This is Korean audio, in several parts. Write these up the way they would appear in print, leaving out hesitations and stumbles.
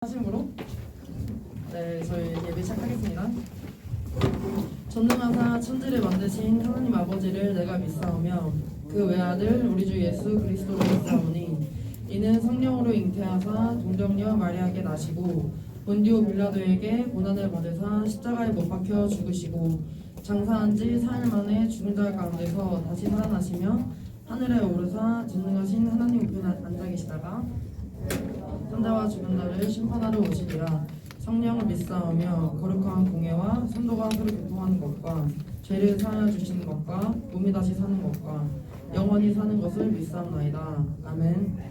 하심으로 저희 예배 시작하겠습니다. 전능하사 천지를 만드신 하나님 아버지를 내가 믿사오며 그 외아들 우리 주 예수 그리스도로 믿사오니 이는 성령으로 잉태하사 동정녀 마리아에게 나시고 본디오 빌라도에게 고난을 받으사 십자가에 못 박혀 죽으시고 장사한 지 4일 만에 죽은 자 가운데서 다시 살아나시며 하늘에 오르사 전능하신 하나님 우편에 앉아 계시다가 산자와 죽은 자를 심판하러 오시리라. 성령을 믿사오며 거룩한 공예와 선도가 서로 교통하는 것과 죄를 사하여 주시는 것과 몸이 다시 사는 것과 영원히 사는 것을 믿사옵나이다. 아멘.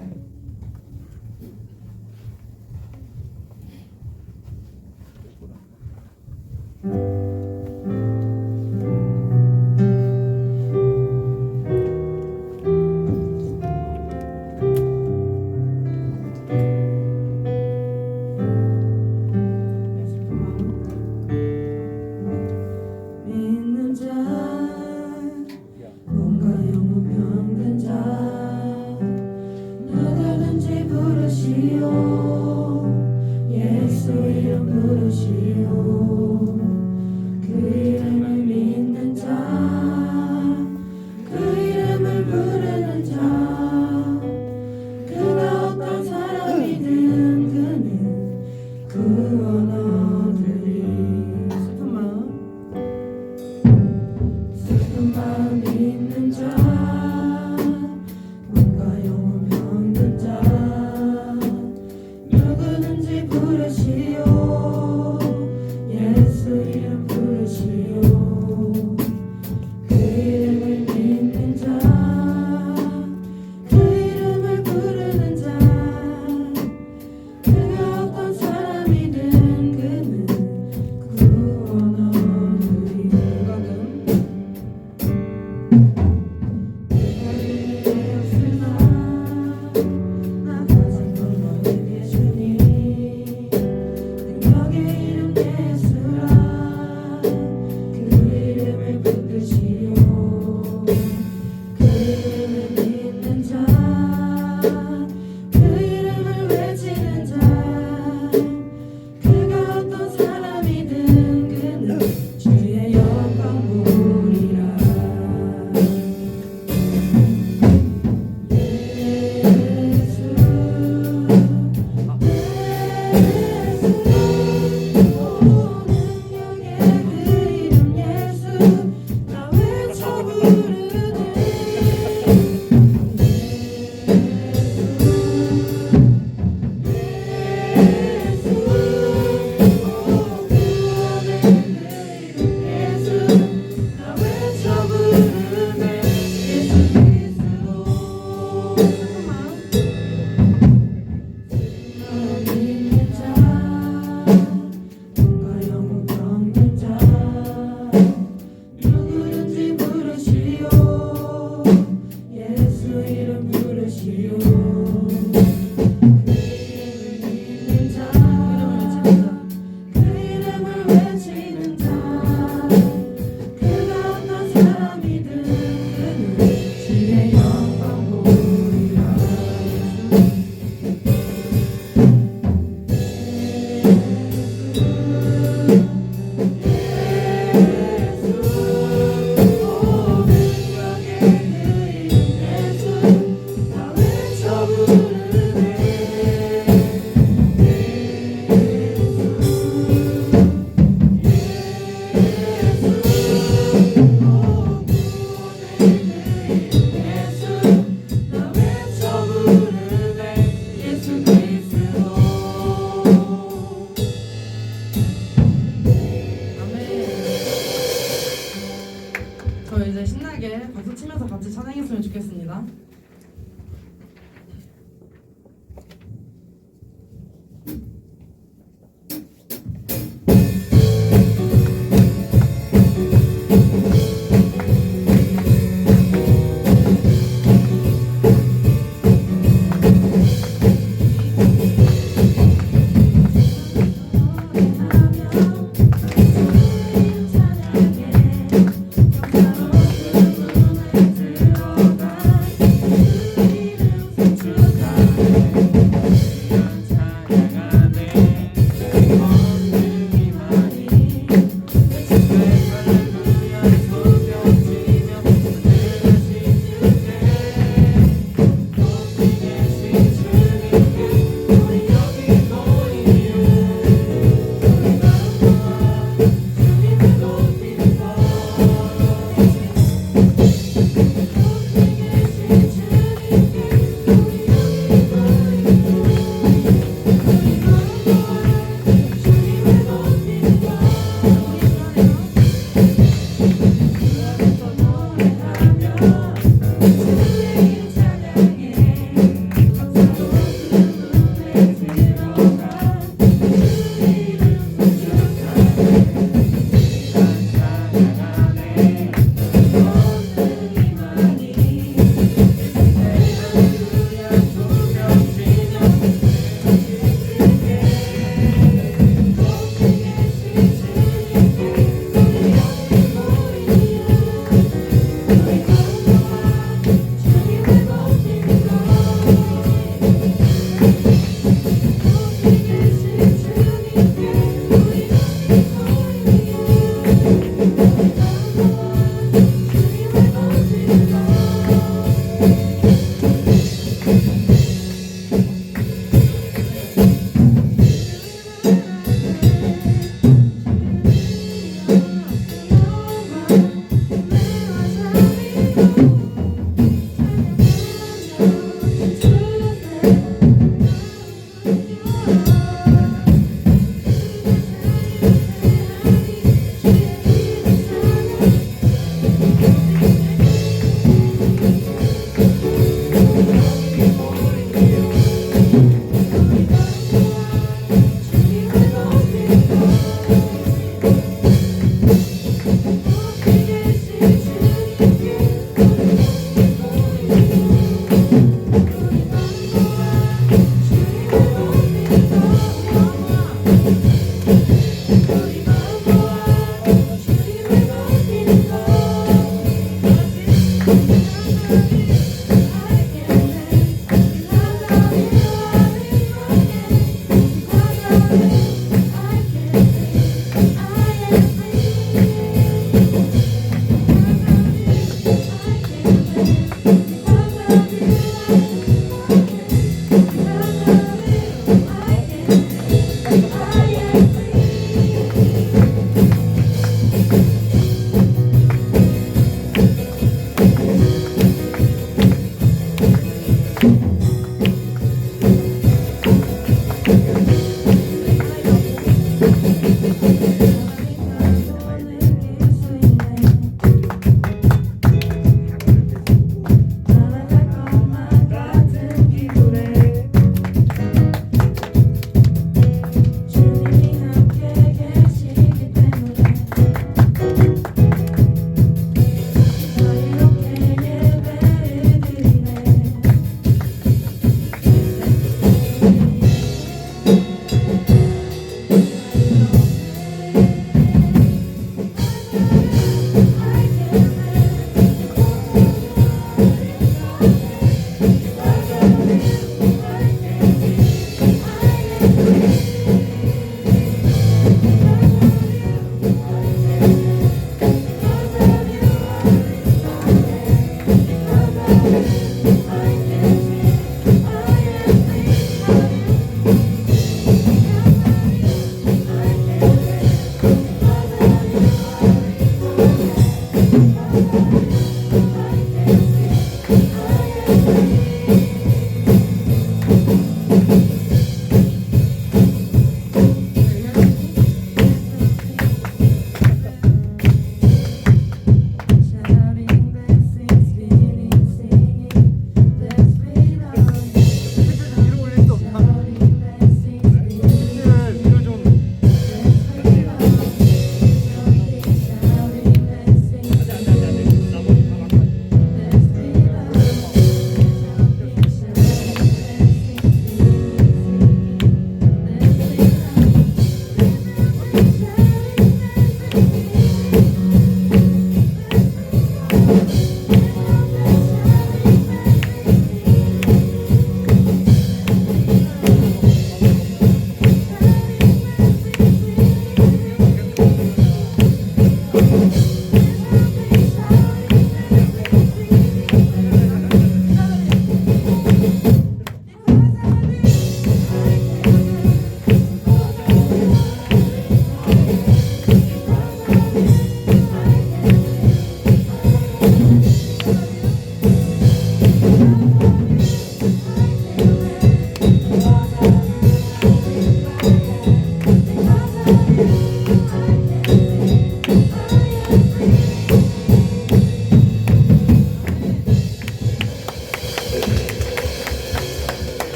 이제 신나게 박수 치면서 같이 찬양했으면 좋겠습니다.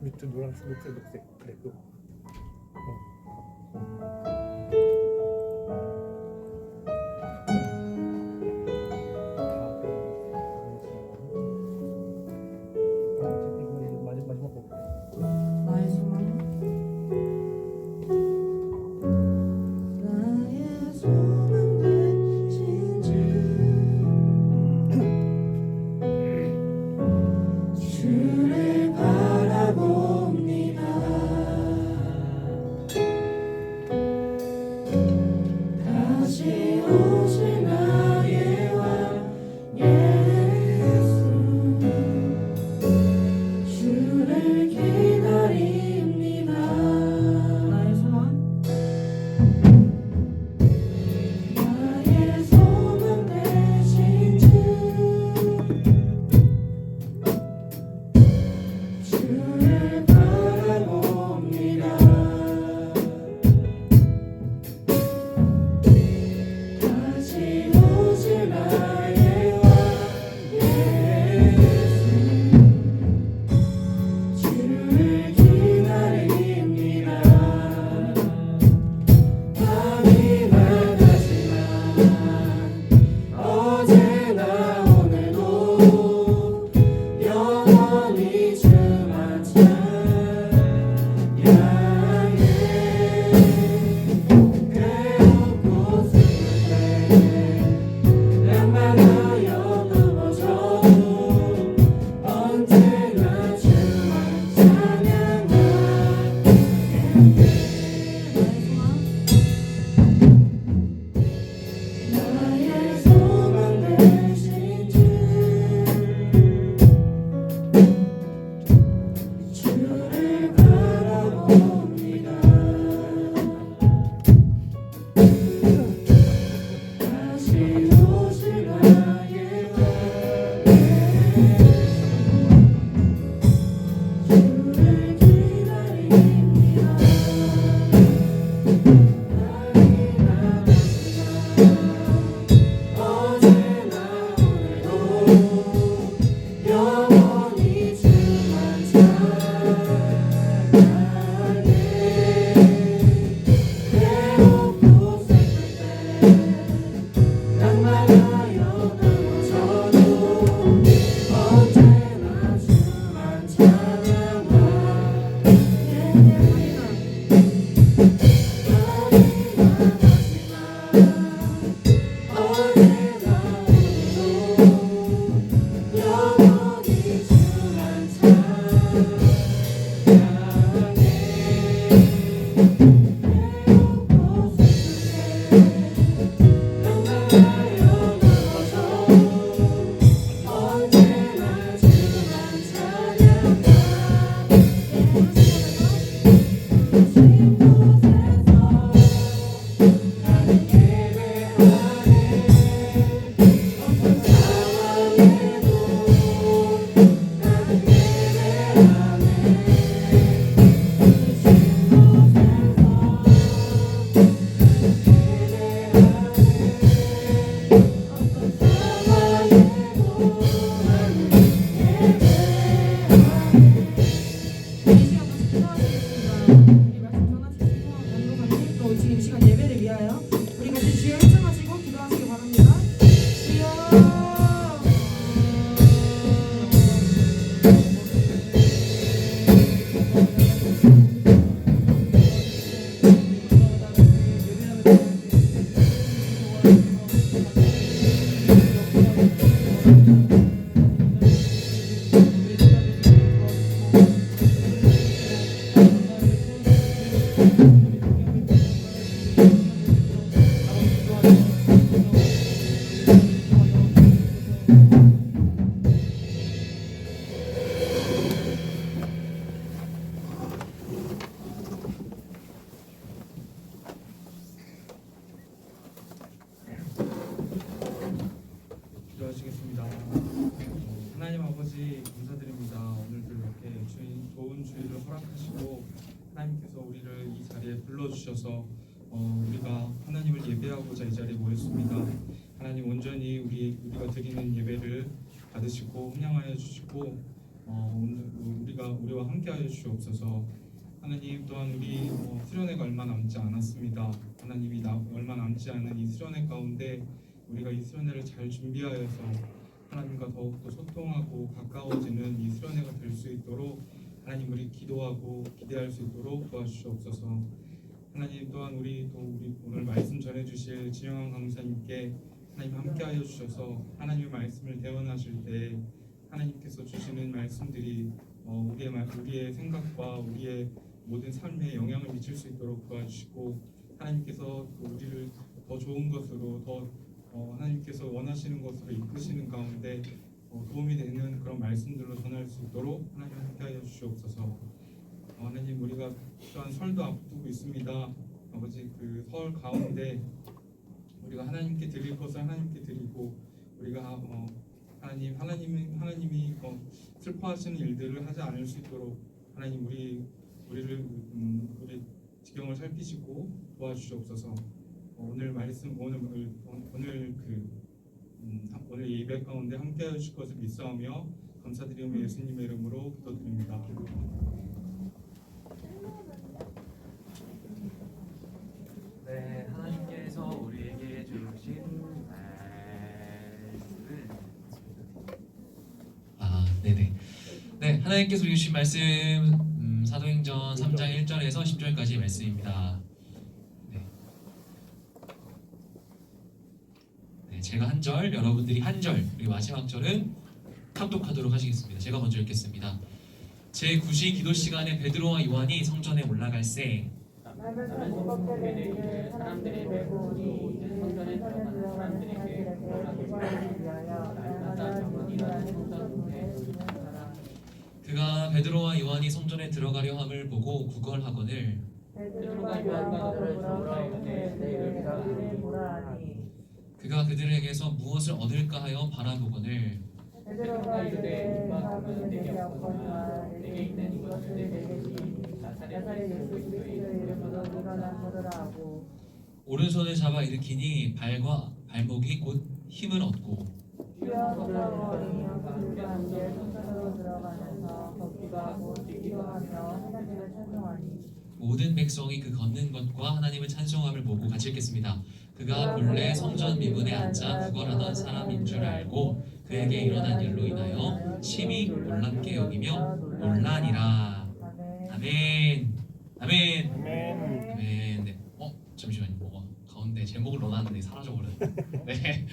밑에 노란색, 밑에 녹색. 그래, 그거. 이거 마지막 거. 나의 소망 나의 소망 되신 주 주를 바라봅니다 다시 오실 나의 왕 예수 주를 기다립니다 나의 소망 나의 소망 되신 주를 바라봅니다 다시 오실 나의 왕 예수 주를 기다립니다 밤이 밝았지만 어제나 오늘도 영원히 주만 찬양해 배고프고 슬플 때 낭만하여 넘어져도 언제나 주만 찬양하게 나의 소망 되신 주를 바라봅니다 다시 오실 나의 왕 주를 기다립니다 밤이 밝았지만 어제나 오늘도 영원히 주만 찬양해 배고프고 슬플 때 낭만하여 넘어져도 언제나 주만 찬양하게 어제나 오늘도 영원히 주만 찬양해 배고프고 슬플 때 낭만하여 넘어져도 언제나 주만 찬양하게 주신 곳에서 나는 예배하네 어떤 상황에도 나는 예배하네 주신 또 지금 이 시간 예배를 위하여 우리 같이 주여 일정하시고 기도하시기 바랍니다. 주여 기도하시겠습니다. 하나님 아버지 감사드립니다. 오늘도 이렇게 좋은 주일을 허락하시고 하나님께서 우리를 이 자리에 불러주셔서 우리가 하나님을 예배하고자 이 자리에 모였습니다. 하나님 온전히 우리가 드리는 예배를 받으시고 훈양하여 주시고 오늘 우리와 함께하여 주시옵소서. 하나님 또한 우리 수련회가 얼마 남지 않았습니다. 하나님이 얼마 남지 않은 이 수련회 가운데 우리가 이 수련회를 잘 준비하여서 하나님과 더욱더 소통하고 가까워지는 이 수련회가 될 수 있도록 하나님 우리 기도하고 기대할 수 있도록 도와주시옵소서. 하나님 또한 우리 오늘 말씀 전해주실 진영한 강사님께 하나님 함께하여 주셔서 하나님의 말씀을 대언하실 때 하나님께서 주시는 말씀들이 우리의 생각과 우리의 모든 삶에 영향을 미칠 수 있도록 도와주시고 하나님께서 또 우리를 더 좋은 것으로 더 하나님께서 원하시는 것으로 이끄시는 가운데 도움이 되는 그런 말씀들로 전할 수 있도록 하나님 함께하여 주시옵소서. 하나님 우리가 또한 설도 앞두고 있습니다. 아버지 그 설 가운데 우리가 하나님께 드릴 것을 하나님께 드리고 우리가 하나님이 슬퍼하시는 일들을 하지 않을 수 있도록 하나님 우리 지경을 살피시고 도와주시옵소서. 오늘 말씀 오늘 예배 가운데 함께해 주실 것을 믿사오며 감사드리며 예수님의 이름으로 기도드립니다. 네, 하나님께서 우리에게 주신 말씀을 네네. 네, 하나님께서 주신 말씀 사도행전 3장 1절에서 10절까지 말씀입니다. 네, 제가 한 절, 여러분들이 한 절, 그리고 마지막 절은 합독하도록 하시겠습니다. 제가 먼저 읽겠습니다. 제9시 기도 시간에 베드로와 요한이 성전에 올라갈새 사람들이 메고 오니 이제 성전에 들어가는 사람들에게 말하기를 위하여 날마다 정원이라는 성전문에 서라. 그가 베드로와 요한이 성전에 들어가려 함을 보고 구걸하거늘 베드로가 요한과 더불어 이르되 내일 여기를 보라 하니 그가 그들에게서 무엇을 얻을까 하여 바라보거늘 베드로가 이르되 이만큼은 내게 없거니와 내게 있는 이것을 내게 주니 나사렛 예수 그리스도의 이름으로 일어나 걸으라 하고 오른손을 잡아 일으키니 발과 발목이 곧 힘을 얻고 뛰어서 그들과 함께 성전으로 들어가면서 걷기도 하고 뛰기도 하며 하나님을 찬송하니 모든 백성이 그 걷는 것과 하나님을 찬송함을 보고 같이 읽겠습니다. 그가 본래 성전 미문에 앉아 구걸하던 사람인 줄 알고 그에게 일어난 일로 인하여 심히 놀랍게 여기며 놀라니라. 아멘. 아멘. 아멘. 네. 잠시만요. 가운데 제목을 넣어놨는데 사라져버렸네. 네.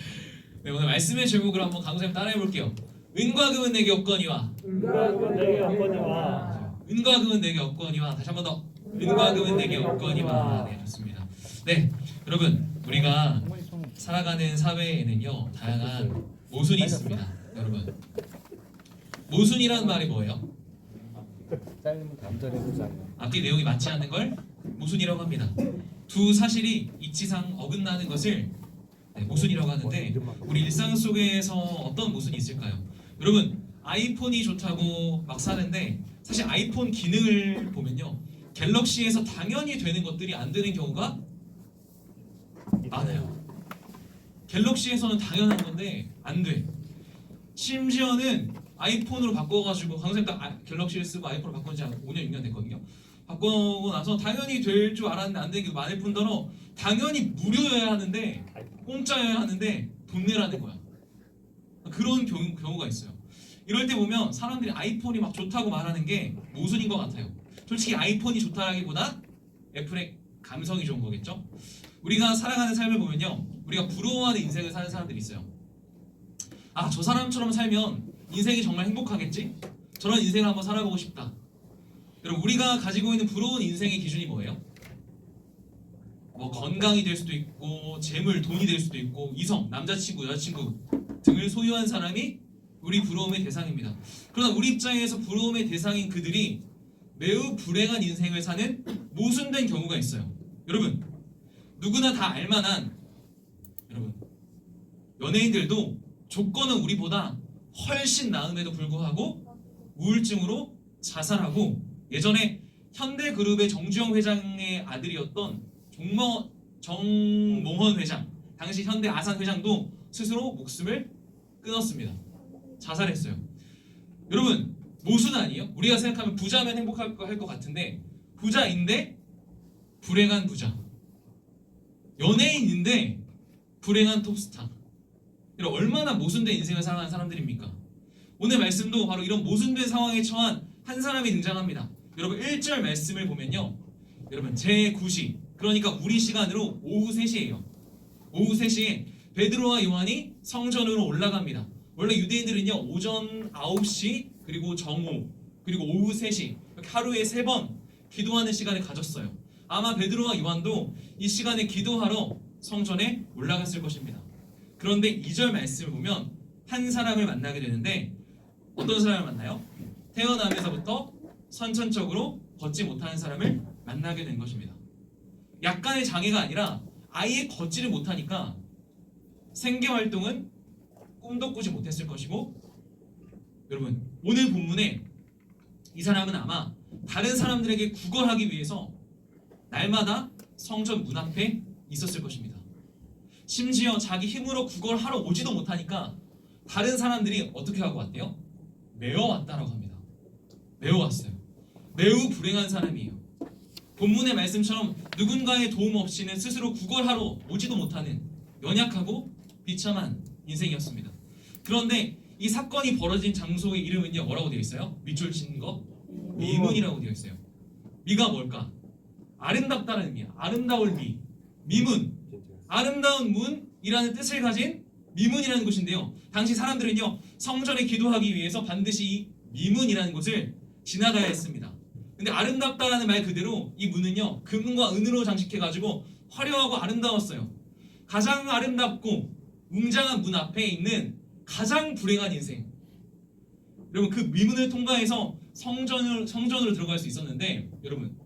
네, 오늘 말씀의 제목을 한번 강사님 따라해볼게요. 은과 금은 내게 없거니와. 은과 금은 내게 없거니와. 은과 금은 내게 없거니와. 다시 한번 더. 은과 금은 내게 없거니와. 네, 좋습니다. 네, 여러분 우리가 살아가는 사회에는요 다양한 모순이 있습니다. 여러분 모순이라는 말이 뭐예요? 짧은 감전해보자. 앞뒤 내용이 맞지 않는 걸 모순이라고 합니다. 두 사실이 이치상 어긋나는 것을 모순이라고 하는데 우리 일상 속에서 어떤 모순이 있을까요? 여러분 아이폰이 좋다고 막 사는데 사실 아이폰 기능을 보면요 갤럭시에서 당연히 되는 것들이 안 되는 경우가 많아요. 갤럭시에서는 당연한 건데 안 돼. 심지어는 아이폰으로 바꿔가지고 강사님 딱 갤럭시를 쓰고 아이폰을 바꾼 지 5년 6년 됐거든요. 바꾸고 나서 당연히 될 줄 알았는데 안 되는 게 많을 뿐더러 당연히 무료여야 하는데 공짜여야 하는데 돈 내라는 거야. 그런 경우가 있어요. 이럴 때 보면 사람들이 아이폰이 막 좋다고 말하는 게 모순인 것 같아요. 솔직히 아이폰이 좋다라기보다 애플의 감성이 좋은 거겠죠. 우리가 살아가는 삶을 보면요 우리가 부러워하는 인생을 사는 사람들이 있어요. 아, 저 사람처럼 살면 인생이 정말 행복하겠지? 저런 인생을 한번 살아보고 싶다. 여러분 우리가 가지고 있는 부러운 인생의 기준이 뭐예요? 뭐 건강이 될 수도 있고 재물, 돈이 될 수도 있고 이성, 남자친구, 여자친구 등을 소유한 사람이 우리 부러움의 대상입니다. 그러나 우리 입장에서 부러움의 대상인 그들이 매우 불행한 인생을 사는 모순된 경우가 있어요. 여러분 누구나 다 알만한 여러분 연예인들도 조건은 우리보다 훨씬 나음에도 불구하고 우울증으로 자살하고 예전에 현대그룹의 정주영 회장의 아들이었던 정몽헌 회장 당시 현대 아산 회장도 스스로 목숨을 끊었습니다. 자살했어요. 여러분 모순 아니에요? 우리가 생각하면 부자면 행복할 것 같은데 부자인데 불행한 부자, 연예인인데 불행한 톱스타. 이런 얼마나 모순된 인생을 살아가는 사람들입니까? 오늘 말씀도 바로 이런 모순된 상황에 처한 한 사람이 등장합니다. 여러분 1절 말씀을 보면요, 여러분 제9시, 그러니까 우리 시간으로 오후 3시예요. 오후 3시에 베드로와 요한이 성전으로 올라갑니다. 원래 유대인들은요 오전 9시 그리고 정오 그리고 오후 3시 이렇게 하루에 3번 기도하는 시간을 가졌어요. 아마 베드로와 요한도 이 시간에 기도하러 성전에 올라갔을 것입니다. 그런데 2절 말씀을 보면 한 사람을 만나게 되는데 어떤 사람을 만나요? 태어나면서부터 선천적으로 걷지 못하는 사람을 만나게 된 것입니다. 약간의 장애가 아니라 아예 걷지를 못하니까 생계활동은 꿈도 꾸지 못했을 것이고, 여러분 오늘 본문에 이 사람은 아마 다른 사람들에게 구걸하기 위해서 날마다 성전 문 앞에 있었을 것입니다. 심지어 자기 힘으로 구걸하러 오지도 못하니까 다른 사람들이 어떻게 하고 왔대요? 메어왔다라고 합니다. 메어왔어요. 매우 불행한 사람이에요. 본문의 말씀처럼 누군가의 도움 없이는 스스로 구걸하러 오지도 못하는 연약하고 비참한 인생이었습니다. 그런데 이 사건이 벌어진 장소의 이름은요 뭐라고 되어 있어요? 밑줄 친 거? 미문이라고 되어 있어요. 미가 뭘까? 아름답다는 의미야. 아름다울 미. 미문. 아름다운 문이라는 뜻을 가진 미문이라는 곳인데요. 당시 사람들은요 성전에 기도하기 위해서 반드시 이 미문이라는 곳을 지나가야 했습니다. 근데 아름답다라는 말 그대로 이 문은요 금과 은으로 장식해가지고 화려하고 아름다웠어요. 가장 아름답고 웅장한 문 앞에 있는 가장 불행한 인생. 여러분 그 미문을 통과해서 성전으로 들어갈 수 있었는데, 여러분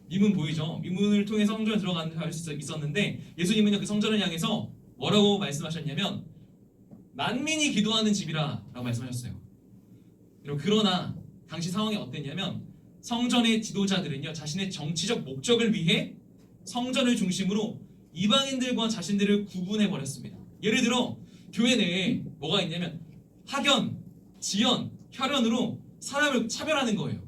미문 보이죠? 미문을 통해 성전에 들어갈 수 있었는데 예수님은요 그 성전을 향해서 뭐라고 말씀하셨냐면 만민이 기도하는 집이라 라고 말씀하셨어요. 여러분 그러나 당시 상황이 어땠냐면 성전의 지도자들은요 자신의 정치적 목적을 위해 성전을 중심으로 이방인들과 자신들을 구분해 버렸습니다. 예를 들어 교회 내에 뭐가 있냐면 학연, 지연, 혈연으로 사람을 차별하는 거예요.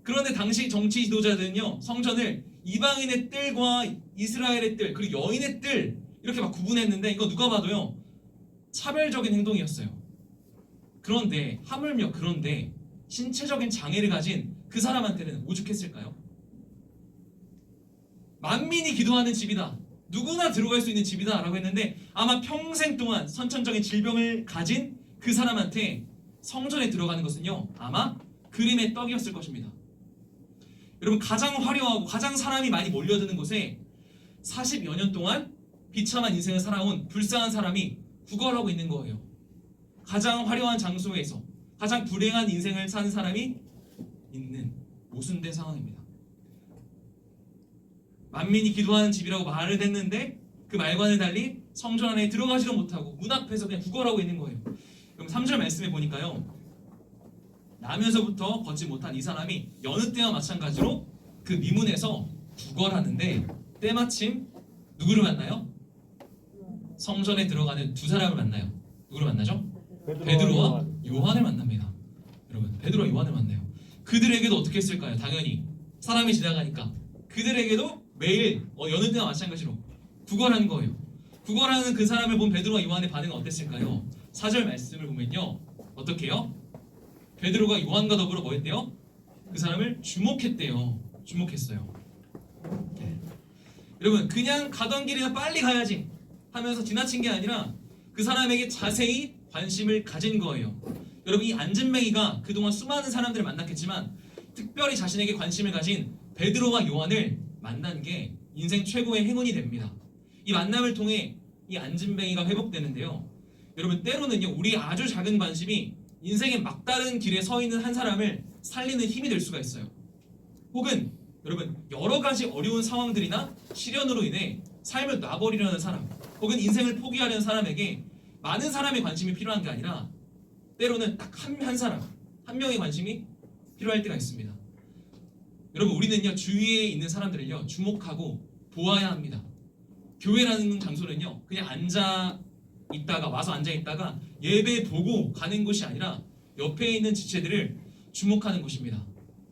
그런데 당시 정치 지도자들은요 성전을 이방인의 뜰과 이스라엘의 뜰 그리고 여인의 뜰 이렇게 막 구분했는데 이거 누가 봐도요 차별적인 행동이었어요. 그런데 하물며 그런데 신체적인 장애를 가진 그 사람한테는 오죽했을까요? 만민이 기도하는 집이다, 누구나 들어갈 수 있는 집이다 라고 했는데 아마 평생 동안 선천적인 질병을 가진 그 사람한테 성전에 들어가는 것은요 아마 그림의 떡이었을 것입니다. 여러분 가장 화려하고 가장 사람이 많이 몰려드는 곳에 40여 년 동안 비참한 인생을 살아온 불쌍한 사람이 구걸하고 있는 거예요. 가장 화려한 장소에서 가장 불행한 인생을 사는 사람이 있는 모순된 상황입니다. 만민이 기도하는 집이라고 말을 했는데 그 말과는 달리 성전 안에 들어가지도 못하고 문 앞에서 그냥 구걸하고 있는 거예요. 그럼 3절 말씀에 보니까요 나면서부터 걷지 못한 이 사람이 여느 때와 마찬가지로 그 미문에서 구걸하는데 때마침 누구를 만나요? 성전에 들어가는 두 사람을 만나요. 누구를 만나죠? 베드로와 요한을 만납니다. 여러분 베드로와 요한을 만나요. 그들에게도 어떻게 했을까요? 당연히 사람이 지나가니까 그들에게도 매일 여느 때와 마찬가지로 구걸하는 거예요. 구걸하는 그 사람을 본 베드로와 요한의 반응은 어땠을까요? 4절 말씀을 보면요 어떻게 해요? 베드로가 요한과 더불어 뭐 했대요? 그 사람을 주목했대요. 주목했어요. 여러분 그냥 가던 길이나 빨리 가야지 하면서 지나친 게 아니라 그 사람에게 자세히 관심을 가진 거예요. 여러분 이 안진뱅이가 그동안 수많은 사람들을 만났겠지만 특별히 자신에게 관심을 가진 베드로와 요한을 만난 게 인생 최고의 행운이 됩니다. 이 만남을 통해 이 안진뱅이가 회복되는데요. 여러분 때로는요 우리 아주 작은 관심이 인생의 막다른 길에 서 있는 한 사람을 살리는 힘이 될 수가 있어요. 혹은 여러분 여러 가지 어려운 상황들이나 시련으로 인해 삶을 놔버리려는 사람 혹은 인생을 포기하려는 사람에게 많은 사람의 관심이 필요한 게 아니라 때로는 딱 한 사람, 한 명의 관심이 필요할 때가 있습니다. 여러분 우리는요 주위에 있는 사람들을요 주목하고 보아야 합니다. 교회라는 장소는요 그냥 앉아 있다가 와서 앉아 있다가 예배 보고 가는 곳이 아니라 옆에 있는 지체들을 주목하는 곳입니다.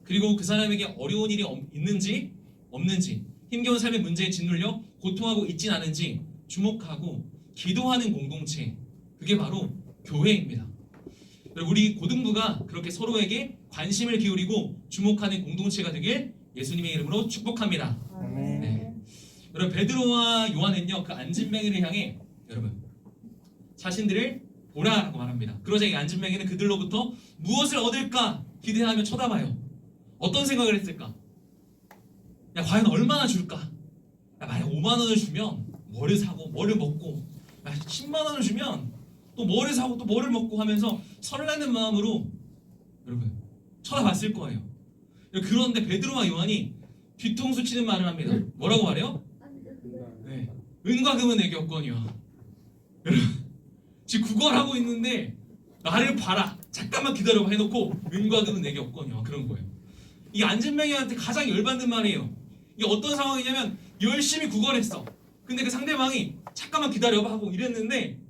그리고 그 사람에게 어려운 일이 있는지 없는지, 힘겨운 삶의 문제에 짓눌려 고통하고 있진 않은지 주목하고 기도하는 공동체, 그게 바로 교회입니다. 우리 고등부가 그렇게 서로에게 관심을 기울이고 주목하는 공동체가 되길 예수님의 이름으로 축복합니다. 네. 여러분, 베드로와 요한은요, 그 안진뱅이를 향해 여러분 자신들을 보라라고 말합니다. 그러자 이 안진뱅이는 그들로부터 무엇을 얻을까 기대하며 쳐다봐요. 어떤 생각을 했을까? 야, 과연 얼마나 줄까? 야, 만약 5만 원을 주면 뭐를 사고 뭐를 먹고, 야, 10만 원을 주면 또 뭐를 사고 또 뭐를 먹고 하면서 설레는 마음으로 여러분 쳐다봤을 거예요. 그런데 베드로와 요한이 뒤통수 치는 말을 합니다. 뭐라고 말해요? 네. 은과 금은 내게 없거니와. 여러분, 지금 구걸하고 있는데 나를 봐라, 잠깐만 기다려봐 해놓고 은과 금은 내게 없거니와, 그런 거예요. 이 안진뱅이한테 가장 열받는 말이에요. 이게 어떤 상황이냐면 열심히 구걸했어. 근데 그 상대방이 잠깐만 기다려봐 하고 이랬는데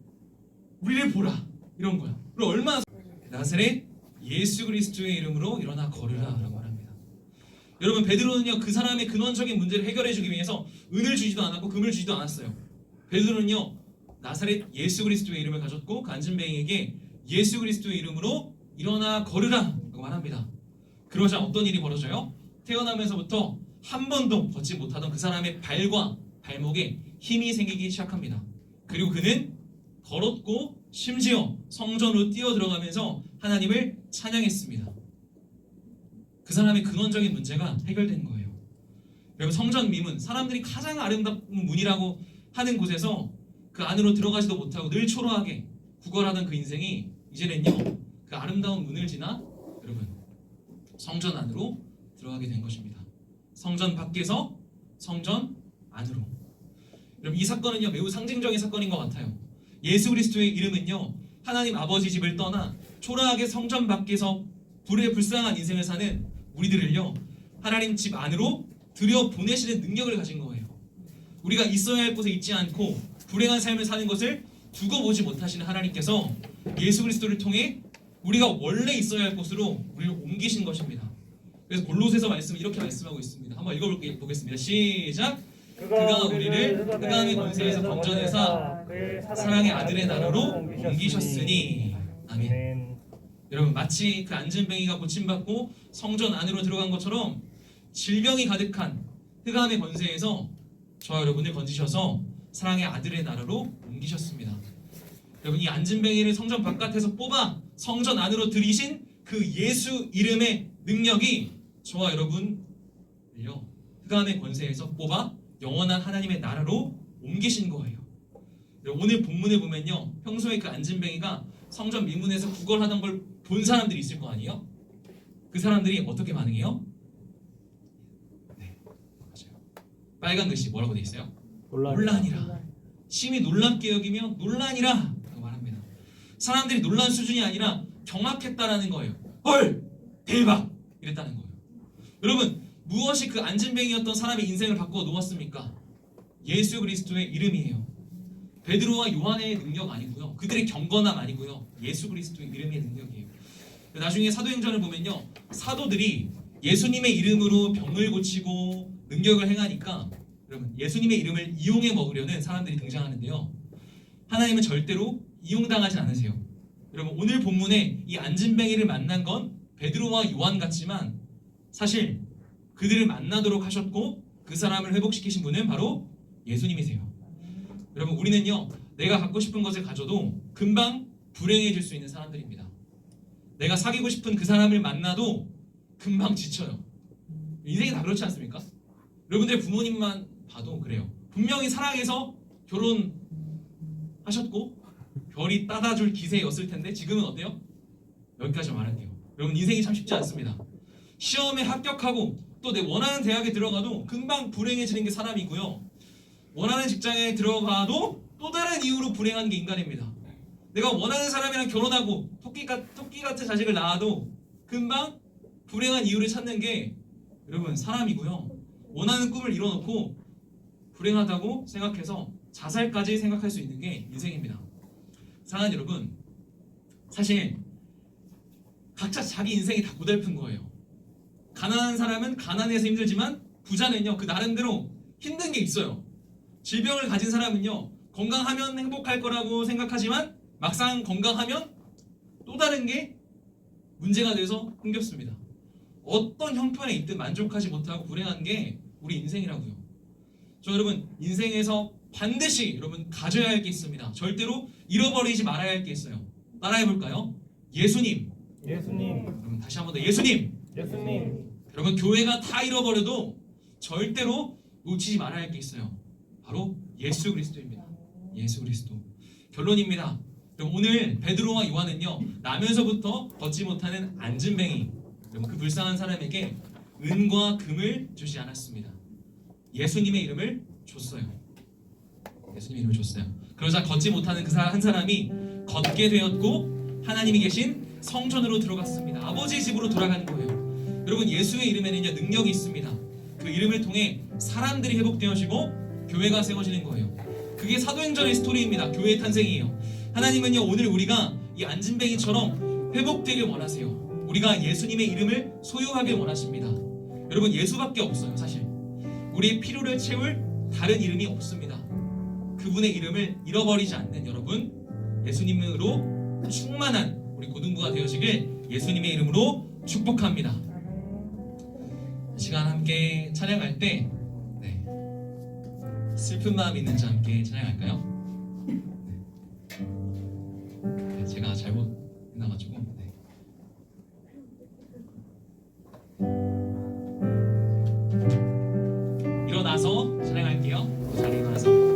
우리를 보라, 이런 거야. 그리고 얼마나 나사렛 예수 그리스도의 이름으로 일어나 걸으라 라고 말합니다. 여러분, 베드로는요 그 사람의 근원적인 문제를 해결해주기 위해서 은을 주지도 않았고 금을 주지도 않았어요. 베드로는요 나사렛 예수 그리스도의 이름을 가졌고 그 안진뱅이에게 예수 그리스도의 이름으로 일어나 걸으라 라고 말합니다. 그러자 어떤 일이 벌어져요? 태어나면서부터 한 번도 걷지 못하던 그 사람의 발과 발목에 힘이 생기기 시작합니다. 그리고 그는 걸었고 심지어 성전으로 뛰어 들어가면서 하나님을 찬양했습니다. 그 사람의 근원적인 문제가 해결된 거예요. 여러분, 성전 미문, 사람들이 가장 아름다운 문이라고 하는 곳에서 그 안으로 들어가지도 못하고 늘 초라하게 구걸하던 그 인생이 이제는요 그 아름다운 문을 지나 여러분 성전 안으로 들어가게 된 것입니다. 성전 밖에서 성전 안으로. 여러분, 이 사건은요 매우 상징적인 사건인 것 같아요. 예수 그리스도의 이름은요 하나님 아버지 집을 떠나 초라하게 성전 밖에서 불쌍한 인생을 사는 우리들을요 하나님 집 안으로 들여 보내시는 능력을 가진 거예요. 우리가 있어야 할 곳에 있지 않고 불행한 삶을 사는 것을 두고 보지 못하시는 하나님께서 예수 그리스도를 통해 우리가 원래 있어야 할 곳으로 우리를 옮기신 것입니다. 그래서 골로새서 말씀을 이렇게 말씀하고 있습니다. 한번 읽어보겠습니다. 시작. 그가 우리를 흑암의 권세에서 건져내사 사랑의 아들의 나라로 옮기셨으니. 아멘. 여러분, 마치 그 안진뱅이가 고침받고 성전 안으로 들어간 것처럼 질병이 가득한 흑암의 권세에서 저와 여러분을 건지셔서 사랑의 아들의 나라로 옮기셨습니다. 여러분, 이 안진뱅이를 성전 바깥에서 뽑아 성전 안으로 들이신 그 예수 이름의 능력이 저와 여러분을요 흑암의 권세에서 뽑아 영원한 하나님의 나라로 옮기신 거예요. 오늘 본문을 보면요 평소에 그 안진뱅이가 성전 미문에서 구걸하던 걸 본 사람들이 있을 거 아니에요? 그 사람들이 어떻게 반응해요? 네, 맞아요. 빨간 글씨 뭐라고 돼 있어요? 논란이라. 심히 놀랍게 여기며 논란이라 라고 말합니다. 사람들이 놀란 수준이 아니라 경악했다라는 거예요. 헐! 대박! 이랬다는 거예요. 여러분, 무엇이 그 안진뱅이였던 사람의 인생을 바꾸어 놓았습니까? 예수 그리스도의 이름이에요. 베드로와 요한의 능력 아니고요, 그들의 경건함 아니고요, 예수 그리스도의 이름의 능력이에요. 나중에 사도행전을 보면요 사도들이 예수님의 이름으로 병을 고치고 능력을 행하니까 여러분 예수님의 이름을 이용해 먹으려는 사람들이 등장하는데요, 하나님은 절대로 이용당하진 않으세요. 여러분, 오늘 본문에 이 안진뱅이를 만난 건 베드로와 요한 같지만 사실 그들을 만나도록 하셨고 그 사람을 회복시키신 분은 바로 예수님이세요. 여러분, 우리는요 내가 갖고 싶은 것을 가져도 금방 불행해질 수 있는 사람들입니다. 내가 사귀고 싶은 그 사람을 만나도 금방 지쳐요. 인생이 다 그렇지 않습니까? 여러분들의 부모님만 봐도 그래요. 분명히 사랑해서 결혼하셨고 별이 따다줄 기세였을 텐데 지금은 어때요? 여기까지 말할게요. 여러분, 인생이 참 쉽지 않습니다. 시험에 합격하고 또 내 원하는 대학에 들어가도 금방 불행해지는 게 사람이고요, 원하는 직장에 들어가도 또 다른 이유로 불행한 게 인간입니다. 내가 원하는 사람이랑 결혼하고 토끼 같은 자식을 낳아도 금방 불행한 이유를 찾는 게 여러분 사람이고요, 원하는 꿈을 이뤄놓고 불행하다고 생각해서 자살까지 생각할 수 있는 게 인생입니다. 사랑하는 여러분, 사실 각자 자기 인생이 다 고달픈 거예요. 가난한 사람은 가난해서 힘들지만 부자는요 그 나름대로 힘든 게 있어요. 질병을 가진 사람은요 건강하면 행복할 거라고 생각하지만 막상 건강하면 또 다른 게 문제가 돼서 힘겹습니다. 어떤 형편에 있든 만족하지 못하고 불행한 게 우리 인생이라고요. 저 여러분 인생에서 반드시 여러분 가져야 할 게 있습니다. 절대로 잃어버리지 말아야 할 게 있어요. 따라해 볼까요? 예수님. 예수님, 여러분 다시 한 번 더 예수님. 예수님, 여러분 교회가 다 잃어버려도 절대로 놓치지 말아야 할 게 있어요. 바로 예수 그리스도입니다. 예수 그리스도. 결론입니다. 여러분 오늘 베드로와 요한은요 나면서부터 걷지 못하는 안진뱅이 여러분 그 불쌍한 사람에게 은과 금을 주지 않았습니다. 예수님의 이름을 줬어요. 예수님의 이름을 줬어요. 그러자 걷지 못하는 그 한 사람이 걷게 되었고 하나님이 계신 성전으로 들어갔습니다. 아버지의 집으로 돌아가는 거예요. 여러분 예수의 이름에는요 능력이 있습니다. 그 이름을 통해 사람들이 회복되어지고 교회가 세워지는 거예요. 그게 사도행전의 스토리입니다. 교회의 탄생이에요. 하나님은요 오늘 우리가 이 안진뱅이처럼 회복되길 원하세요. 우리가 예수님의 이름을 소유하길 원하십니다. 여러분 예수밖에 없어요. 사실 우리의 필요를 채울 다른 이름이 없습니다. 그분의 이름을 잃어버리지 않는 여러분 예수님으로 충만한 우리 고등부가 되어지길 예수님의 이름으로 축복합니다. 시간 함께 찬양할 때 슬픈 마음 있는 자 함께 찬양할까요? 제가 잘못 해놔가지고 일어나서 찬양할게요. 그 자리에 일어나서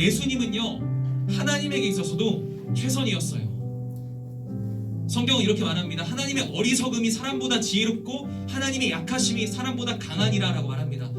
예수님은요 하나님에게 있어서도 최선이었어요. 성경은 이렇게 말합니다. 하나님의 어리석음이 사람보다 지혜롭고 하나님의 약하심이 사람보다 강하니라 라고 말합니다.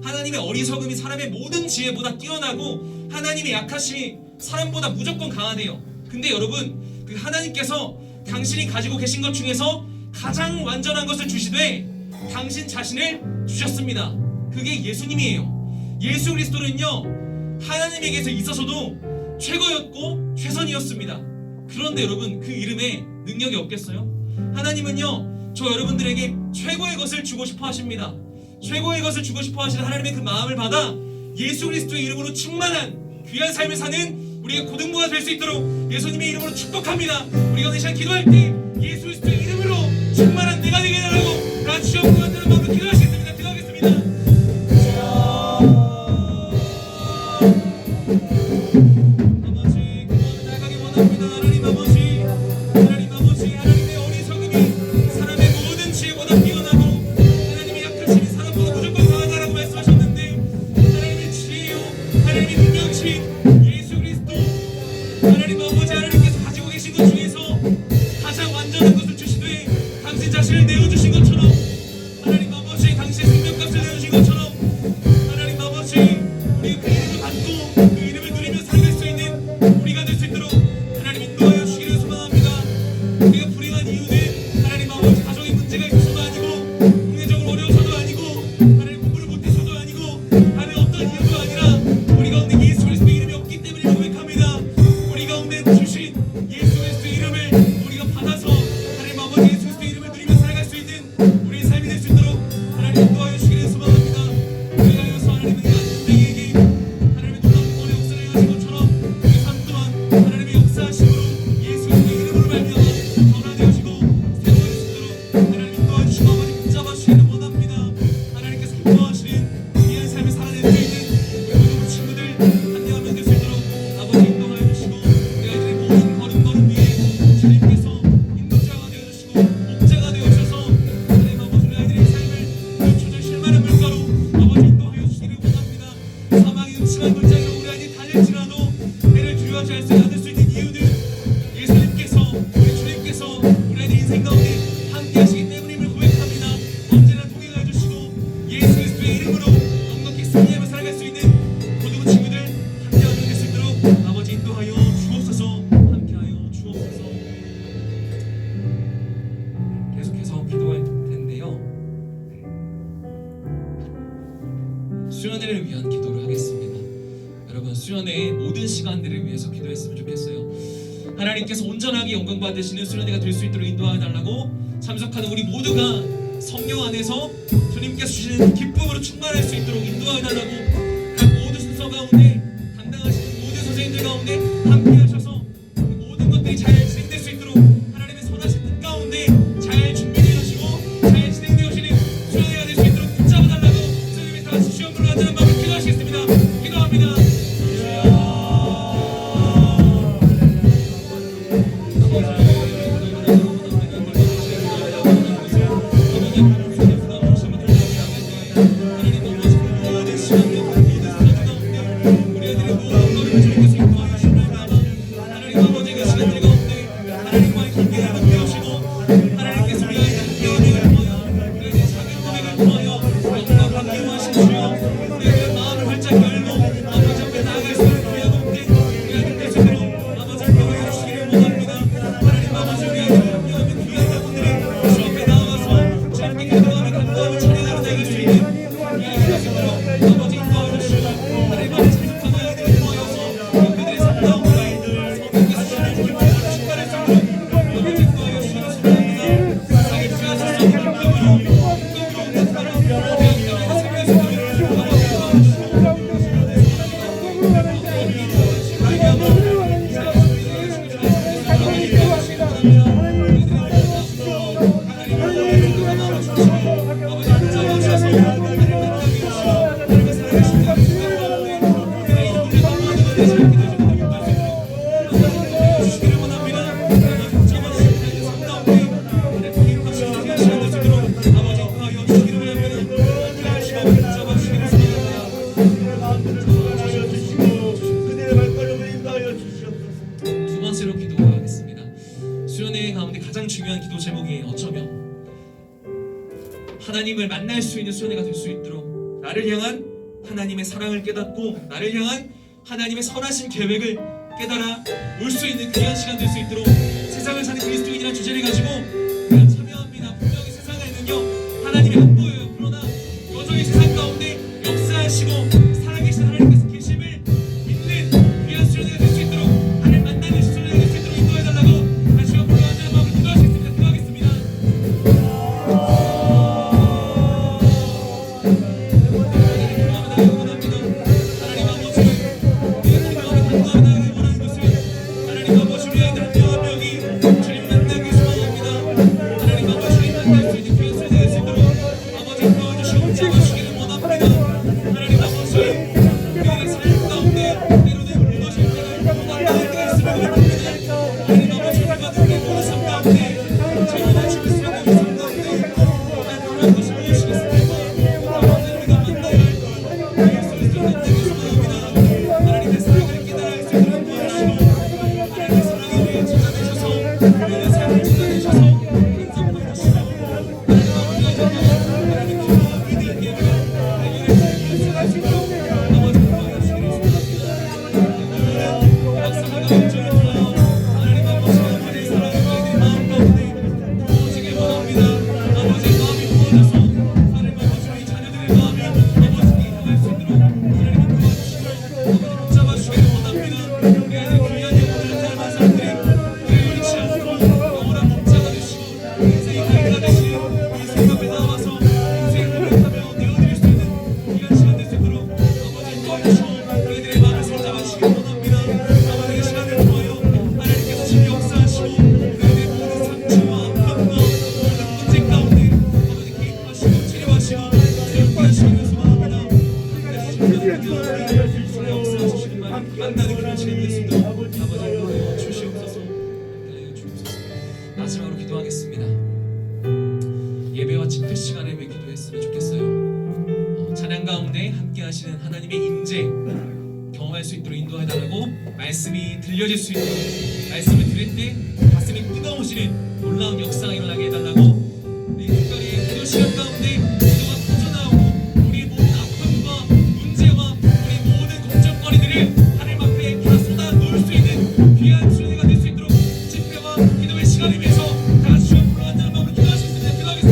하나님의 어리석음이 사람의 모든 지혜보다 뛰어나고 하나님의 약하심이 사람보다 무조건 강하대요. 근데 여러분 그 하나님께서 당신이 가지고 계신 것 중에서 가장 완전한 것을 주시되 당신 자신을 주셨습니다. 그게 예수님이에요. 예수 그리스도는요 하나님에게서 있어서도 최고였고 최선이었습니다. 그런데 여러분 그 이름에 능력이 없겠어요? 하나님은요 저 여러분들에게 최고의 것을 주고 싶어 하십니다. 최고의 것을 주고 싶어 하시는 하나님의 그 마음을 받아 예수 그리스도의 이름으로 충만한 귀한 삶을 사는 우리의 고등부가 될 수 있도록 예수님의 이름으로 축복합니다. 우리가 오늘 시간 기도할 때 예수 그리스도의 이름으로 충만한 내가 되게 해달라고 다 같이 주여 구한다는 마음으로 기도하시겠습니다. 기도하겠습니다. 아버지 그동안 나가기 원합니다. 하나님 아버지 하나님의 어리석음이 사람의 모든 지혜보다 뛰어나고 하나님의 약하심이 사람보다 무조건 강하다라고 말씀하셨는데 하나님의 지혜요 하나님의 능력이신 예수 그리스도 하나님 아버지 하나님께서 가지고 계신 것 중에서 가장 완전한 것을 주시되 당신 자신을 내어주신 것처럼 하나님 아버지 당신의 생명값을 내어주신 것처럼 하나님 아버지 우리 그 이름을 받고 그 이름을 누리며 살아갈 수 있는 우리가 될 수 있도록 하나님 인도하여 주시기를 소망합니다. 우리가 불행한 이유는 하나님 아버지 가정에 문제가 있어서도 아니고 경제적으로 어려워서도 아니고 하나님 공부를 못해서도 아니고 다른 어떤 이유도 아니라 우리 가운데 예수 그리스도의 이름이 없기 때문에 고백합니다. 우리 가운데 주신 예수 그리스도의 이름을 우리가 받아서 하나님 아버지 예수 그리스도의 이름을 누리며 살아갈 수 있는 우리의 삶이 될 수 있도록 하나님 인도하여 주시기를 소망합니다. 우리 하여서 하나님은 인생에게 하나님의 놀라운 권의 역사를 행하신 것처럼 우리 삶 또한 하나님의 역사하심으로 예수 그리스도의 이름으로 말미암아 변화되어지고 새로워질 수 있도록 하나님 인도하여 주시고 아버지 붙잡아 주시기를 원합니다. 하나님께서 기뻐하시는 귀한 삶을 살아낼 수 있는 우리 모든 친구들 함께하며 될 수 있도록 아버지 인도하여 주시고 우리 아이들의 모든 걸음걸음 위에 주님께서 인도자가 되어주시고 목자가 되어주셔서 하나님 아버지 우리 아이들의 삶을 멈춰져 실만한 물가로 아버지 인도하여 주시기를 원합니다. 사망의 음침한 물장으로 우리 아이들이 달릴지라도 해를 두려워하지 않을 수 있는 이유는 예수님께서 우리 주님께서 우리 아이들 인생 가운데 함께 하시기 때문임을 고백합니다. 언제나 동행하여 주시고 예수 그리스도의 이름으로 넉넉히 승리하며 살아갈 수 있는 고등부 친구들 함께하며 될 수 있도록 아버지 인도하여 주옵소서. 함께하여 주옵소서. 계속해서 기도할 텐데요. 수련회를 위한 기도를 하겠습니다. 여러분 수련회의 모든 시간들을 위해서 기도했으면 좋겠어요. 하나님께서 온전하게 영광 받으시는 수련회가 될 수 있도록 인도하여 달라고 참석하는 우리 모두가 성령 안에서 주님께서 주시는 기쁨으로 충만할 수 있도록 인도하여 달라고 각 모든 순서 가운데 담당하시는 모든 선생님들 가운데 함께 하셔서 그 모든 것들이 잘 진행될 수 있도록 하나님의 선하신 뜻 가운데 잘 준비되어 주시고 잘 진행되어지는 수련회가 될 수 있도록 붙잡아 달라고 선생님이 다 같이 주여 불러하자는 마음으로 기도하시겠습니다. 기도합니다. 두 번째로 기도하겠습니다. 수련회 가운데 가장 중요한 기도 제목이 어쩌면 하나님을 만날 수 있는 수련회가 될 수 있도록 나를 향한 하나님의 사랑을 깨닫고 나를 향한 하나님의 선하신 계획을 깨달아 올 수 있는 귀한 시간 될 수 있도록 세상을 사는 그리스도인이라는 주제를 가지고 우리가 참여합니다. 분명히 세상에는요 하나님이 안 보여요. 그러나 여전히 세상 가운데 역사하시고 살아계신 하나님께서 계심을 믿는 귀한 수련회가 될 수 있도록 하나님 만나는 수련회가 될 수 있도록 인도해달라고 다시 한번 불러하자는 마음으로 기도하시겠습니다. 기도하겠습니다. 기도합니다. 수 있도록 아버지 인도하시고 우리들의 마음을 사로잡아주시기 원합니다. 아버지의 시간을 통하여 하나님께서 진리 역사하시고 우리들의 모든 상처와 아픔과 모든 문제 가운데 아버지 개입하시고 치료하시고 새롭게 하시기를 소망합니다. 주님의 역사하시는 말을 만나는 그런 시간 됐습니다. 아버지 인도하여 주시옵소서. 마지막으로 기도하겠습니다. 예배와 집회 시간에 왜 기도했으면 좋겠어요. 찬양 가운데 함께 하시는 하나님의 임재 경험할 수 있도록 인도해달라고, 말씀이 들려질 수 있도록, 말씀을 들을 때 가슴이 뜨거워지는 놀라운 역사가 일어나게 해달라고, 특별히 기도 시간 가운데 기도가 터져나오고 우리 모든 아픔과 문제와 우리 모든 걱정거리들을 하나님 앞에 다 쏟아 놓을 수 있는 귀한 수련회가 될 수 있도록 집회와 기도의 시간을 위해서 다 같이 주여 불러한다는 마음으로 기도하시겠습니다. 기도하겠습니다.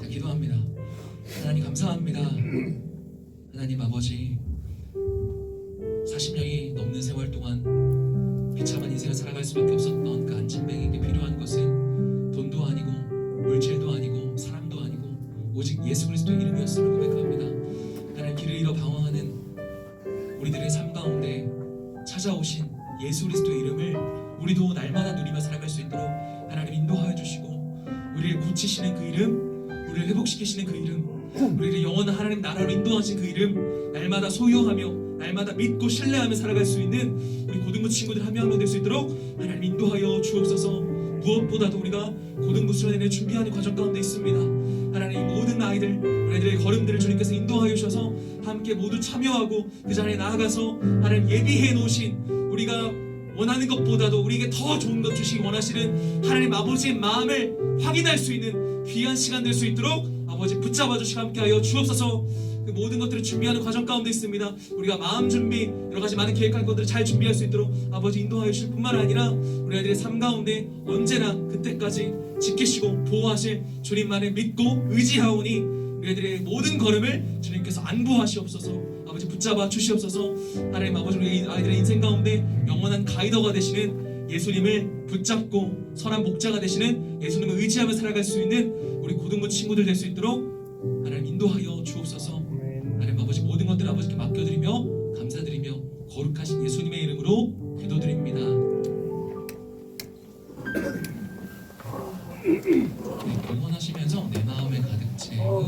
기도합니다. 하나님 감사합니다. 하나님 아버지, 40년이 넘는 세월 동안 비참한 인생을 살아갈 수밖에 없었던 그 안진뱅에게 필요한 것은 돈도 아니고 물질도 아니고 사람도 아니고 오직 예수 그리스도의 이름이었음을 고백합니다. 하나님, 길을 잃어 방황하는 우리들의 삶 가운데 찾아오신 예수 그리스도의 이름을 우리도 날마다 누리며 살아갈 수 있도록 하나님 인도하여 주시고, 우리를 고치시는 그 이름, 우리를 회복시키시는 그 이름, 우리를 영원한 하나님 나라로 인도하신 그 이름 날마다 소유하며 날마다 믿고 신뢰하며 살아갈 수 있는 우리 고등부 친구들 한 명 한 명 될 수 있도록 하나님 인도하여 주옵소서. 무엇보다도 우리가 고등부 수련회를 준비하는 과정 가운데 있습니다. 하나님, 모든 아이들, 우리들의 걸음들을 주님께서 인도하여 주셔서 함께 모두 참여하고 그 자리에 나아가서 하나님 예비해 놓으신, 우리가 원하는 것보다도 우리에게 더 좋은 것 주시기 원하시는 하나님 아버지의 마음을 확인할 수 있는 귀한 시간 될 수 있도록 아버지 붙잡아 주시고 함께하여 주옵소서. 그 모든 것들을 준비하는 과정 가운데 있습니다. 우리가 마음 준비, 여러 가지 많은 계획한 것들을 잘 준비할 수 있도록 아버지 인도하여 주실 뿐만 아니라 우리 아이들의 삶 가운데 언제나 그때까지 지키시고 보호하실 주님만을 믿고 의지하오니 우리 아이들의 모든 걸음을 주님께서 안보하시옵소서. 아버지 붙잡아 주시옵소서. 하나님 아버지, 우리 아이들의 인생 가운데 영원한 가이더가 되시는 예수님을 붙잡고 선한 목자가 되시는 예수님을 의지하며 살아갈 수 있는 우리 고등부 친구들 될 수 있도록 하나님 인도하여 주옵소서. 하나님 아버지, 모든 것들을 아버지께 맡겨드리며 감사드리며 거룩하신 예수님의 이름으로 기도드립니다. 네, 경건하시면서 내 마음에 가득 채운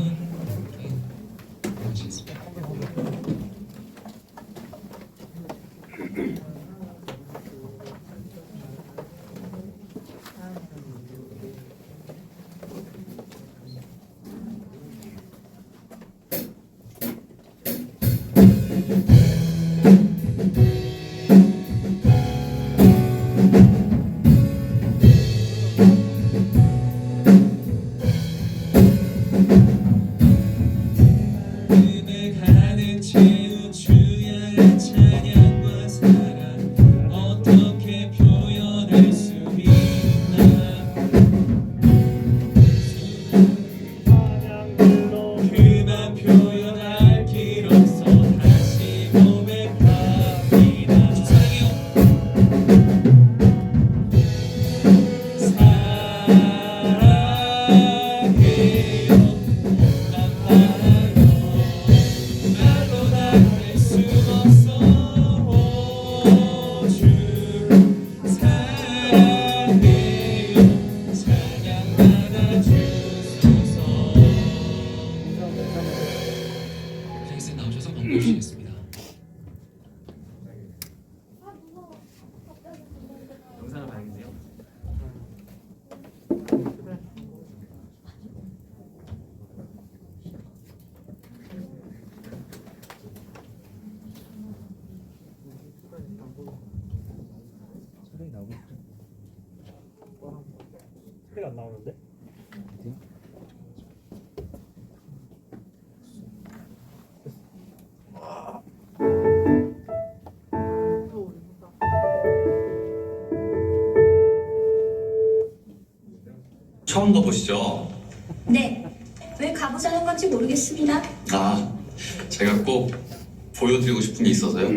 이렇게 하시겠습니다. 해주시겠습니다. 영상을 봐야겠네요. 소리 나오고 소리가 안 나오는데? 처음 가보시죠? 네, 왜 가보자는 건지 모르겠습니다. 아, 제가 꼭 보여드리고 싶은 게 있어서요.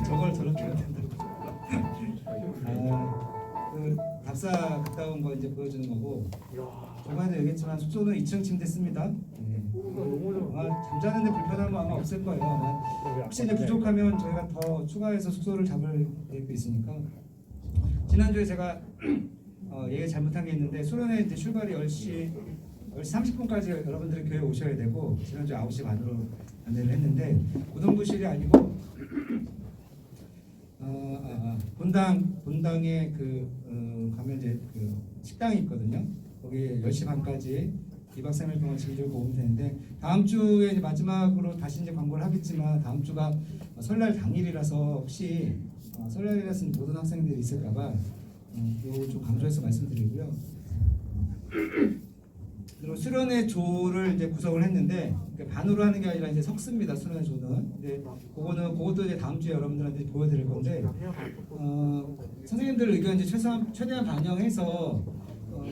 저걸 저렇게 해야 된다고. 그 답사 갔다 온 거 이제 보여주는 거고. 저번에도 얘기했지만 숙소는 2층 침대 씁니다. 잠자는데 불편함은 아마 없을 거예요. 아마 혹시 이제 부족하면 저희가 더 추가해서 숙소를 잡을 계획도 있으니까. 지난주에 제가 얘기 잘못한 게 있는데 수련회 이제 출발이 10시 30분까지 여러분들이 교회 오셔야 되고 지난주 9시 반으로 안내를 했는데 고등부실이 아니고 본당에 가면 이제 그 식당이 있거든요. 거기 10시 반까지 2박 3일 동안 즐기고 오면 되는데 다음 주에 이제 마지막으로 다시 이제 광고를 하겠지만 다음 주가 설날 당일이라서 혹시 설날이라서 모든 학생들이 있을까봐 이거 좀 강조해서 말씀드리고요. 그리고 수련회 조를 이제 구성을 했는데 반으로 하는 게 아니라 이제 섞습니다. 수련회 조는. 근데 그것도 이제 다음 주에 여러분들한테 보여드릴 건데 선생님들 의견 이제 최대한 반영해서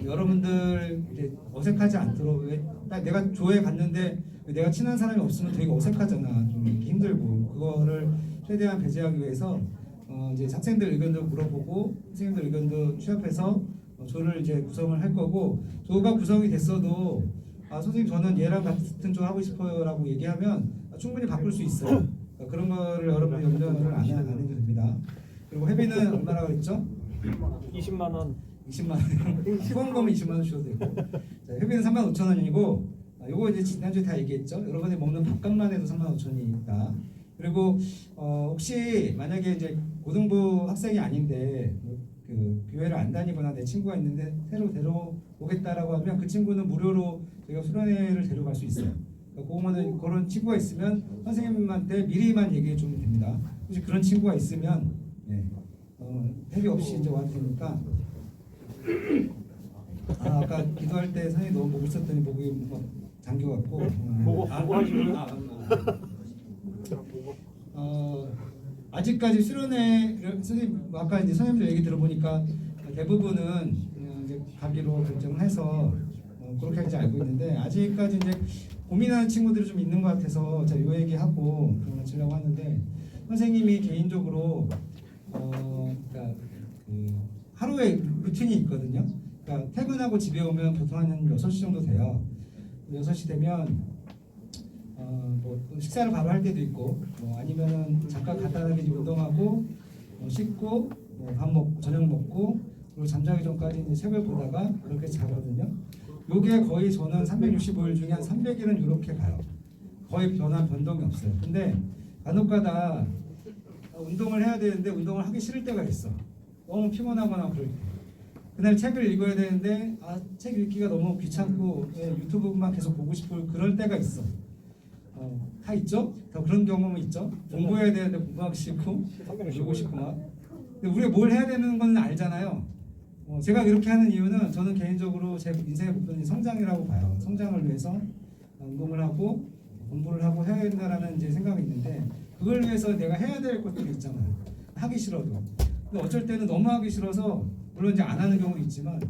여러분들 이제 어색하지 않도록 딱 내가 조에 갔는데 내가 친한 사람이 없으면 되게 어색하잖아. 좀 힘들고 그거를 최대한 배제하기 위해서 이제 학생들 의견도 물어보고 선생님들 의견도 취합해서 조를 이제 구성을 할 거고 조가 구성이 됐어도 선생님 저는 얘랑 같은 조 하고 싶어요라고 얘기하면 충분히 바꿀 수 있어요. 그런 거를 여러분이 염려를 안 해도 됩니다. 그리고 회비는 얼마나 그랬죠? 20만 원. 20만 원. 후원금은 20만 원 주셔도 되고. 자, 회비는 35,000원이고 요거 이제 지난주에 다 얘기했죠. 여러분이 먹는 밥값만 해도 35,000원이니까. 그리고 혹시 만약에 이제 고등부 학생이 아닌데 그 교회를 안 다니거나 내 친구가 있는데 새로 데려오겠다라고 하면 그 친구는 무료로 저희가 수련회를 데려갈 수 있어요. 그러면 그런 친구가 있으면 선생님한테 미리만 얘기해 주면 됩니다. 혹시 그런 친구가 있으면 회비 없이 이제 와도 되니까. 아까 기도할 때 선생님 너무 목을 썼더니 목이 뭐 잠겨갖고 보고 하시고요. 아직까지 수련회 선생님 아까 이제 선생님들 얘기 들어보니까 대부분은 이제 가기로 결정을 해서 그렇게 이제 알고 있는데 아직까지 이제 고민하는 친구들이 좀 있는 것 같아서 제가 이 얘기하고 마치려고 하는데 선생님이 개인적으로 그러니까 그 하루에 루틴이 있거든요. 그러니까 퇴근하고 집에 오면 보통 한 6시 정도 돼요. 6시 되면 뭐 식사를 바로 할 때도 있고 뭐 아니면은 잠깐 간단하게 좀 운동하고 씻고 저녁 먹고 그리고 잠자기 전까지 이제 책을 보다가 그렇게 자거든요. 요게 거의 저는 365일 중에 한 300일은 이렇게 가요. 거의 변동이 없어요. 근데 간혹가다 운동을 해야 되는데 운동을 하기 싫을 때가 있어. 너무 피곤하거나 그럴 때. 그날 책을 읽어야 되는데 책 읽기가 너무 귀찮고 유튜브만 계속 보고 싶고 그럴 때가 있어. 다 있죠? 다 그런 경험은 있죠? 공부해야 되는데 공부하기 싫고 놀고 싶고 막. 근데 우리가 뭘 해야 되는 건 알잖아요. 제가 이렇게 하는 이유는 저는 개인적으로 제 인생의 목표는 성장이라고 봐요. 성장을 위해서 운동을 하고 공부를 하고 해야 된다라는 이제 생각이 있는데 그걸 위해서 내가 해야 될 것들이 있잖아요. 하기 싫어도. 근데 어쩔 때는 너무 하기 싫어서 물론 이제 안 하는 경우도 있지만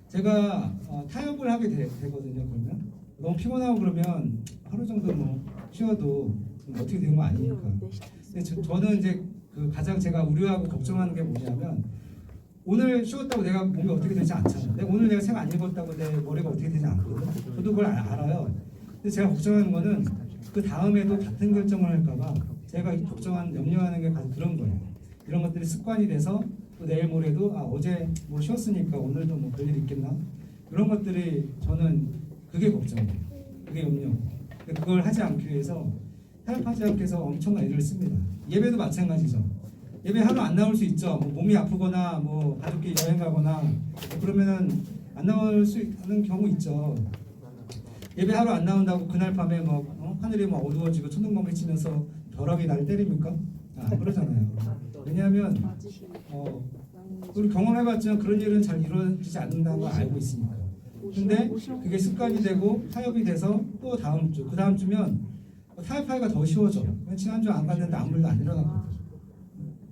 제가 타협을 하게 되거든요. 그러면 너무 피곤하고 그러면 하루 정도 뭐 쉬어도 어떻게 되는 거 아니니까. 근데 저는 이제 그 가장 제가 우려하고 걱정하는 게 뭐냐면 오늘 쉬었다고 내가 몸이 어떻게 되지 않잖아요. 오늘 내가 책 안 읽었다고 내 머리가 어떻게 되지 않거든. 저도 그걸 알아요. 근데 제가 걱정하는 거는 그 다음에도 같은 결정을 할까봐 제가 염려하는 게 바로 그런 거예요. 이런 것들이 습관이 돼서 또 내일 모레도 어제 뭐 쉬었으니까 오늘도 뭐 별일 있겠나? 이런 것들이 저는 그게 걱정이에요. 그게 염려. 그걸 하지 않기 위해서 타협하지 않기 위해서 엄청난 애를 씁니다. 예배도 마찬가지죠. 예배 하루 안 나올 수 있죠. 뭐 몸이 아프거나 뭐 가족끼리 여행 가거나 그러면은 안 나올 수 있는 경우 있죠. 예배 하루 안 나온다고 그날 밤에 뭐 하늘이 뭐 어두워지고 천둥번개 치면서 벼락이 날 때립니까? 그러잖아요. 왜냐하면 우리 경험해봤지만 그런 일은 잘 이루어지지 않는다는 걸 알고 있으니까. 근데 그게 습관이 되고 타협이 돼서 또 다음 주, 그 다음 주면 타협하기가 더 쉬워져. 지난주 안 갔는데 아무 일도 안 일어났거든.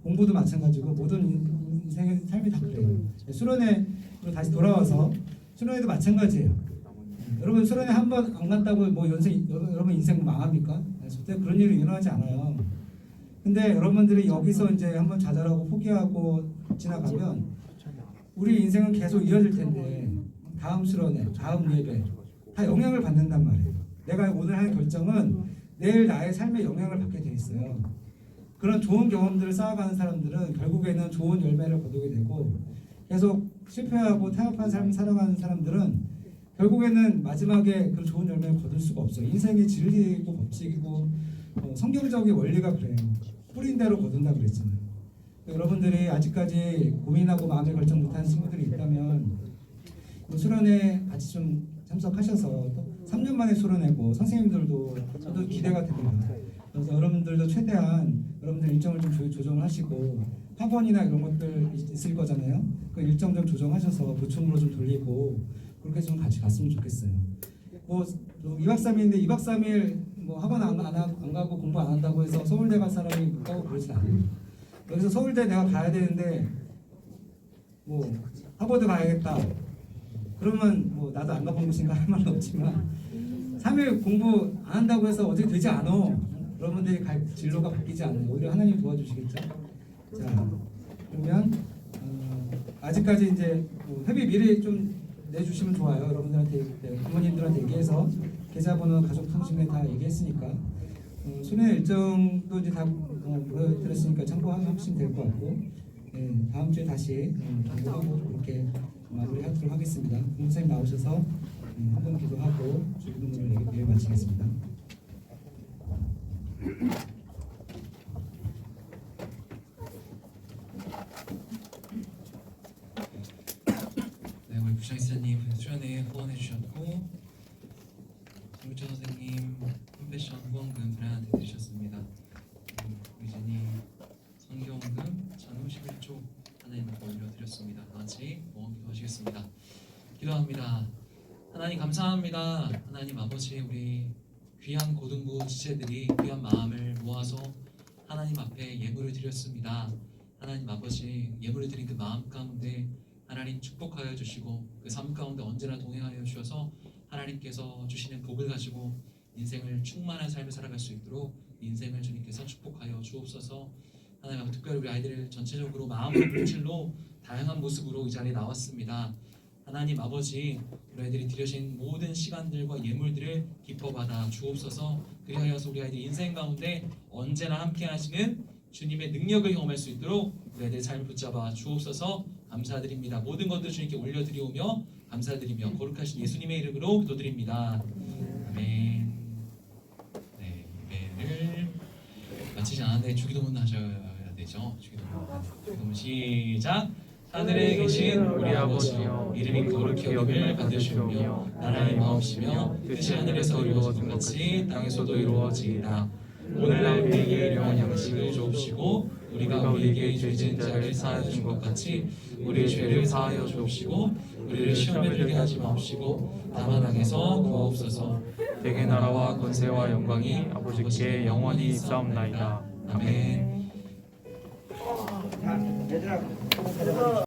공부도 마찬가지고 모든 인생의 삶이 다 그래요. 수련회로 다시 돌아와서 수련회도 마찬가지예요. 여러분 수련회 한 번 안 갔다고 뭐 여러분 인생 망합니까? 절대 그런 일이 일어나지 않아요. 근데 여러분들이 여기서 이제 한번 좌절하고 포기하고 지나가면 우리 인생은 계속 이어질 텐데 다음 수련회, 다음 예배 다 영향을 받는단 말이에요. 내가 오늘 하는 결정은 내일 나의 삶에 영향을 받게 돼 있어요. 그런 좋은 경험들을 쌓아가는 사람들은 결국에는 좋은 열매를 거두게 되고 계속 실패하고 타협한 삶을 살아가는 사람들은 결국에는 마지막에 그 좋은 열매를 거둘 수가 없어요. 인생이 진리이고 법칙이고 성경적인 원리가 그래요. 뿌린 대로 거둔다 그랬잖아요. 여러분들이 아직까지 고민하고 마음의 결정 못하는 친구들이 있다면 수련회 같이 좀 참석하셔서 또 3년 만에 수련회고 선생님들도 저도 기대가 됩니다. 그래서 여러분들도 최대한 여러분들 일정을 좀 조정을 하시고 학원이나 이런 것들 있을 거잖아요. 그 일정 좀 조정하셔서 보충으로 좀 돌리고 그렇게 좀 같이 갔으면 좋겠어요. 뭐 2박 3일인데 2박 3일 뭐 학원 안 가고 공부 안 한다고 해서 서울대 갈 사람이 못 가고 그러진 않아요. 여기서 서울대 내가 가야 되는데 뭐 하버드 가야겠다. 그러면 뭐 나도 안 가본 곳인가 할 말은 없지만 3일 공부 안 한다고 해서 어떻게 되지 않아. 여러분들이 갈 진로가 바뀌지 않아요. 오히려 하나님 도와주시겠죠. 자 그러면 아직까지 이제 뭐 회비 미리 좀 내주시면 좋아요. 여러분들한테 부모님들한테 얘기해서 계좌번호 가족통신에 다 얘기했으니까 수련회 일정도 이제 다 보여드렸으니까 참고하시면 될 것 같고 다음 주에 다시 기도하고 그렇게 마무리하도록 하겠습니다. 목사님 나오셔서 한 번 기도하고 주기도문을 예배 마치겠습니다. 네, 우리 부장이사님 수련회에 후원해 주셨고 정유철 선생님 컴패션 후원금 브라이언한테 드리셨습니다. 의진이 성경금 1,051조 하나님께 올려드렸습니다. 같이 모험 기도하시겠습니다. 기도합니다. 하나님 감사합니다. 하나님 아버지 우리 귀한 고등부 지체들이 귀한 마음을 모아서 하나님 앞에 예물을 드렸습니다. 하나님 아버지 예물을 드린 그 마음 가운데 하나님 축복하여 주시고 그 삶 가운데 언제나 동행하여 주셔서 하나님께서 주시는 복을 가지고 인생을 충만한 삶을 살아갈 수 있도록 인생을 주님께서 축복하여 주옵소서. 하나님 특별히 우리 아이들 전체적으로 마음으로 물질로 다양한 모습으로 이 자리에 나왔습니다. 하나님 아버지, 우리 아이들이 드려진 모든 시간들과 예물들을 기뻐 받아 주옵소서. 그리하여서 우리 아이들 인생 가운데 언제나 함께 하시는 주님의 능력을 경험할 수 있도록 우리 아이들 삶을 붙잡아 주옵소서. 감사드립니다. 모든 것들 주님께 올려드리오며 감사드리며 거룩하신 예수님의 이름으로 기도드립니다. 아멘. 네, 예배를 마치지 않았는데 주기도문 하셔야 되죠. 주기도문 시작. 하늘에 계신 우리 아버지여, 이름이 거룩히 여김을 받으시오며 나라의 마옵시며 뜻이 하늘에서 이루어진 것 같이 땅에서도 이루어지이다. 오늘날 우리에게 일용할 양식을 주옵시고 우리가 우리에게 죄 지은 자를 사하여 준 것 같이 우리의 죄를 사하여 주옵시고 우리를 시험에 들게 하지 마옵시고 다만 악에서 구하옵소서. 대개 나라와 권세와 영광이 아버지께 영원히 있사옵나이다. 아멘. 자, 얘들아.